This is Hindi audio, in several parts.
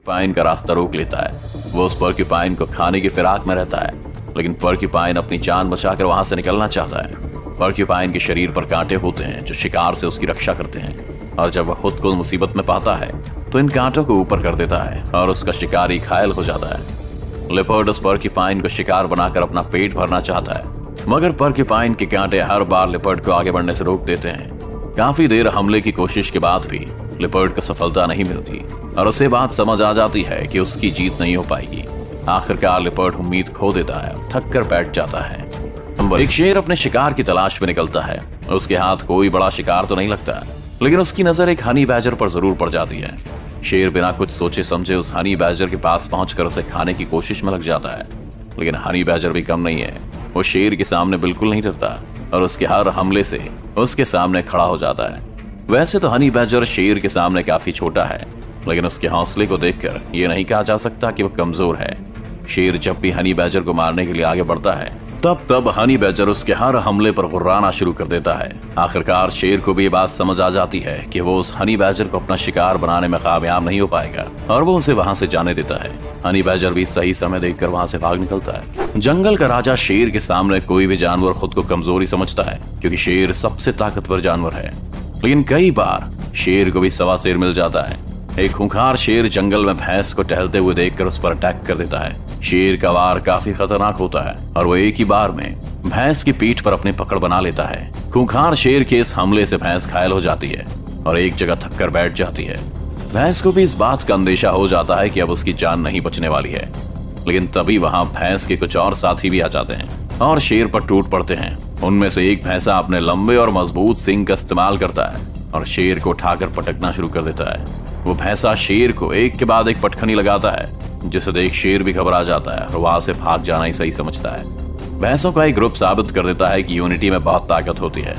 पोर्क्यूपाइन का रास्ता रोक लेता है। वो उस पोर्क्यूपाइन को खाने की फिराक में रहता है, लेकिन पोर्क्यूपाइन अपनी जान बचाकर वहां से निकलना चाहता है। पोर्क्यूपाइन के शरीर पर कांटे होते हैं जो शिकार से उसकी रक्षा करते हैं, और जब वह खुद को मुसीबत में पाता है तो इन कांटों को ऊपर कर देता है और उसका शिकारी घायल हो जाता है। लेपर्ड उस पोर्क्यूपाइन को शिकार बनाकर अपना पेट भरना चाहता है, मगर पोर्क्यूपाइन के कांटे हर बार लेपर्ड को आगे बढ़ने से रोक देते हैं। काफी देर हमले की कोशिश के बाद भी लेपर्ड को सफलता नहीं मिलती और उसे बात समझ आ जाती है कि उसकी जीत नहीं हो पाएगी। आखिरकार लेपर्ड उम्मीद खो देता है, थक कर बैठ जाता है। एक शेर अपने शिकार की तलाश में निकलता है। उसके हाथ कोई बड़ा शिकार तो नहीं लगता, लेकिन उसकी नजर एक हनी बैजर पर जरूर पड़ जाती है। शेर बिना कुछ सोचे समझे उस हनी बैजर के पास पहुंचकर उसे खाने की कोशिश में लग जाता है, लेकिन हनी बैजर भी कम नहीं है। वो शेर के सामने बिल्कुल नहीं डरता और उसके हर हमले से उसके सामने खड़ा हो जाता है। वैसे तो हनी बैजर शेर के सामने काफी छोटा है, लेकिन उसके हौसले को देखकर यह नहीं कहा जा सकता कि वह कमजोर है। शेर जब भी हनी बैजर को मारने के लिए आगे बढ़ता है तब हनी बैजर उसके हर हमले पर गुर्राना शुरू कर देता है। आखिरकार शेर को भी ये बात समझ आ जाती है कि वो उस हनी बैजर को अपना शिकार बनाने में कामयाब नहीं हो पाएगा और वो उसे वहां से जाने देता है। हनी बैजर भी सही समय देखकर वहां से भाग निकलता है। जंगल का राजा शेर के सामने कोई भी जानवर खुद को कमजोरी समझता है, क्योंकि शेर सबसे ताकतवर जानवर है। लेकिन कई बार शेर को भी सवा शेर मिल जाता है। एक खूंखार शेर जंगल में भैंस को टहलते हुए देखकर उस पर अटैक कर देता है। शेर का वार काफी खतरनाक होता है और वो एक ही बार में भैंस की पीठ पर अपनी पकड़ बना लेता है। खूंखार शेर के इस हमले से भैंस घायल हो जाती है और एक जगह थक कर बैठ जाती है। भैंस को भी इस बात का अंदेशा हो जाता है कि अब उसकी जान नहीं बचने वाली है, लेकिन तभी वहां भैंस के कुछ और साथी भी आ जाते हैं और शेर पर टूट पड़ते हैं। उनमें से एक भैंसा अपने लंबे और मजबूत सींग का इस्तेमाल करता है और शेर को उठाकर पटकना शुरू कर देता है। वो भैंसा शेर को एक के बाद एक पटखनी लगाता है, जिसे देख शेर भी घबरा जाता है और वहां से भाग जाना ही सही समझता है। भैंसों का एक ग्रुप साबित कर देता है कि यूनिटी में बहुत ताकत होती है।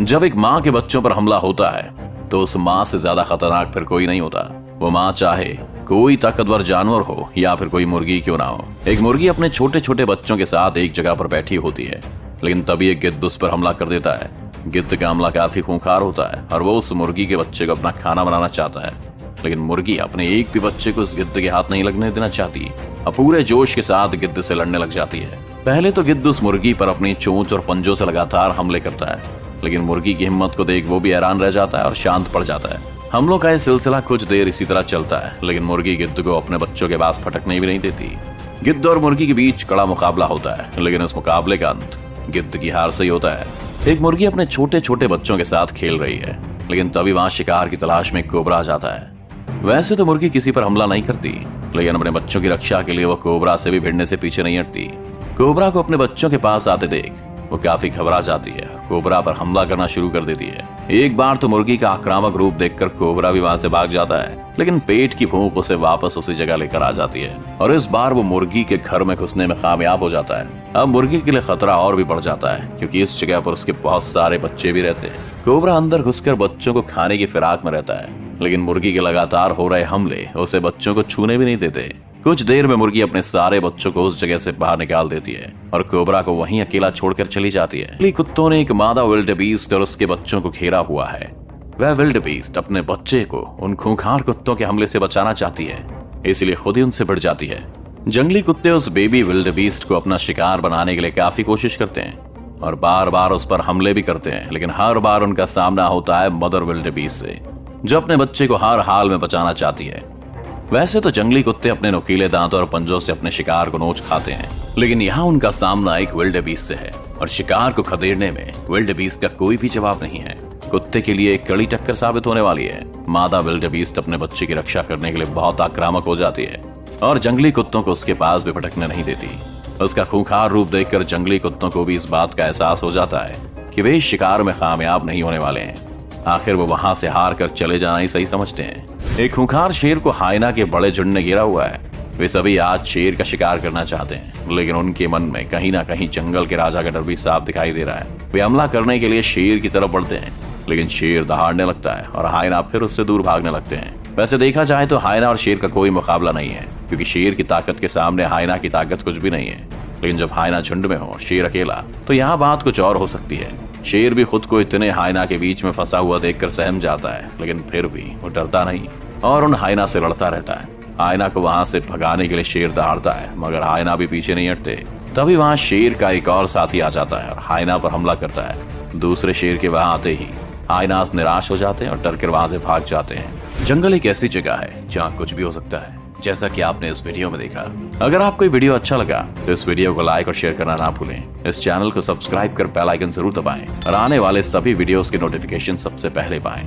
जब एक माँ के बच्चों पर हमला होता है तो उस माँ से ज्यादा खतरनाक फिर कोई नहीं होता। वो माँ चाहे कोई ताकतवर जानवर हो या फिर कोई मुर्गी क्यों ना हो। एक मुर्गी अपने छोटे छोटे बच्चों के साथ एक जगह पर बैठी होती है, लेकिन तभी एक गिद्ध उस पर हमला कर देता है। गिद्ध का हमला काफी खूंखार होता है और वो उस मुर्गी के बच्चे को अपना खाना बनाना चाहता है, लेकिन मुर्गी अपने एक भी बच्चे को उस गिद्ध के हाथ नहीं लगने देना चाहती और पूरे जोश के साथ गिद्ध से लड़ने लग जाती है। पहले तो गिद्ध उस मुर्गी पर अपनी चोंच और पंजों से लगातार हमले करता है, लेकिन मुर्गी की हिम्मत को देख वो भी हैरान रह जाता है और शांत पड़ जाता है। हमलों का यह सिलसिला कुछ देर इसी तरह चलता है, लेकिन मुर्गी गिद्ध को अपने बच्चों के पास फटकने भी नहीं देती। गिद्ध और मुर्गी के बीच कड़ा मुकाबला होता है, लेकिन उस मुकाबले का अंत गिद्ध की हार से ही होता है। एक मुर्गी अपने छोटे छोटे बच्चों के साथ खेल रही है, लेकिन तभी वहां शिकार की तलाश में कोबरा आ जाता है। वैसे तो मुर्गी किसी पर हमला नहीं करती, लेकिन अपने बच्चों की रक्षा के लिए वो कोबरा से भी भिड़ने से पीछे नहीं हटती। कोबरा को अपने बच्चों के पास आते देख वो काफी घबरा जाती है, कोबरा पर हमला करना शुरू कर देती है। एक बार तो मुर्गी का आक्रामक रूप देखकर कोबरा भी वहां से भाग जाता है, लेकिन पेट की भूख उसे वापस उसी जगह लेकर आ जाती है और इस बार वो मुर्गी के घर में घुसने में कामयाब हो जाता है। अब मुर्गी के लिए खतरा और भी बढ़ जाता है, क्योंकि इस जगह पर उसके बहुत सारे बच्चे भी रहते हैं। कोबरा अंदर घुसकर बच्चों को खाने की फिराक में रहता है, लेकिन मुर्गी के लगातार हो रहे हमले उसे बच्चों को छूने भी नहीं देते। कुछ देर में मुर्गी अपने सारे बच्चों को उस जगह से बाहर निकाल देती है और कोबरा को वहीं अकेला छोड़कर चली जाती है। जंगली कुत्तों ने एक मादा विल्डेबीस्ट और उसके बच्चों को घेरा हुआ है। वह विल्डेबीस्ट अपने बच्चे को उन खूंखार कुत्तों के हमले से बचाना चाहती है, इसलिए खुद ही उनसे भिड़ जाती है। जंगली कुत्ते उस बेबी विल्डेबीस्ट को अपना शिकार बनाने के लिए काफी कोशिश करते हैं और बार बार उस पर हमले भी करते हैं, लेकिन हर बार उनका सामना होता है मदर विल्डेबीस्ट से, जो अपने बच्चे को हर हाल में बचाना चाहती है। वैसे तो जंगली कुत्ते अपने नुकीले दांतों और पंजों से अपने शिकार को नोच खाते हैं, लेकिन यहाँ उनका सामना एक विल्डेबीस्ट से है और शिकार को खदेड़ने में विल्डेबीस्ट का कोई भी जवाब नहीं है। कुत्ते के लिए एक कड़ी टक्कर साबित होने वाली है। मादा विल्डेबीस्ट अपने बच्चे की रक्षा करने के लिए बहुत आक्रामक हो जाती है और जंगली कुत्तों को उसके पास भी भटकने नहीं देती। उसका खूंखार रूप देखकर जंगली कुत्तों को भी इस बात का एहसास हो जाता है कि वे इस शिकार में कामयाब नहीं होने वाले हैं। आखिर वो वहां से हार कर चले जाना ही सही समझते हैं। एक खूंखार शेर को हाइना के बड़े झुंड ने घेरा हुआ है। वे सभी आज शेर का शिकार करना चाहते हैं, लेकिन उनके मन में कहीं ना कहीं जंगल के राजा का डर भी साफ दिखाई दे रहा है। वे हमला करने के लिए शेर की तरफ बढ़ते हैं, लेकिन शेर दहाड़ने लगता है और हाइना फिर उससे दूर भागने लगते हैं। वैसे देखा जाए तो हाइना और शेर का कोई मुकाबला नहीं है, क्योंकि शेर की ताकत के सामने हाइना की ताकत कुछ भी नहीं है। लेकिन जब हाइना झुंड में हो, शेर अकेला, तो यहाँ बात कुछ और हो सकती है। शेर भी खुद को इतने हाइना के बीच में फंसा हुआ देखकर सहम जाता है, लेकिन फिर भी वो डरता नहीं और उन हाइना से लड़ता रहता है। आयना को वहां से भगाने के लिए शेर दहाड़ता है, मगर आयना भी पीछे नहीं हटते। तभी वहां शेर का एक और साथी आ जाता है और आयना पर हमला करता है। दूसरे शेर के वहां आते ही आयनास निराश हो जाते हैं और डर कर वहां से भाग जाते हैं। जंगल एक ऐसी जगह है जहाँ कुछ भी हो सकता है, जैसा कि आपने इस वीडियो में देखा। अगर आपको ये वीडियो अच्छा लगा तो इस वीडियो को लाइक और शेयर करना ना भूलें। इस चैनल को सब्सक्राइब कर बेल आइकन जरूर दबाएं और आने वाले सभी वीडियोस के नोटिफिकेशन सबसे पहले पाएं।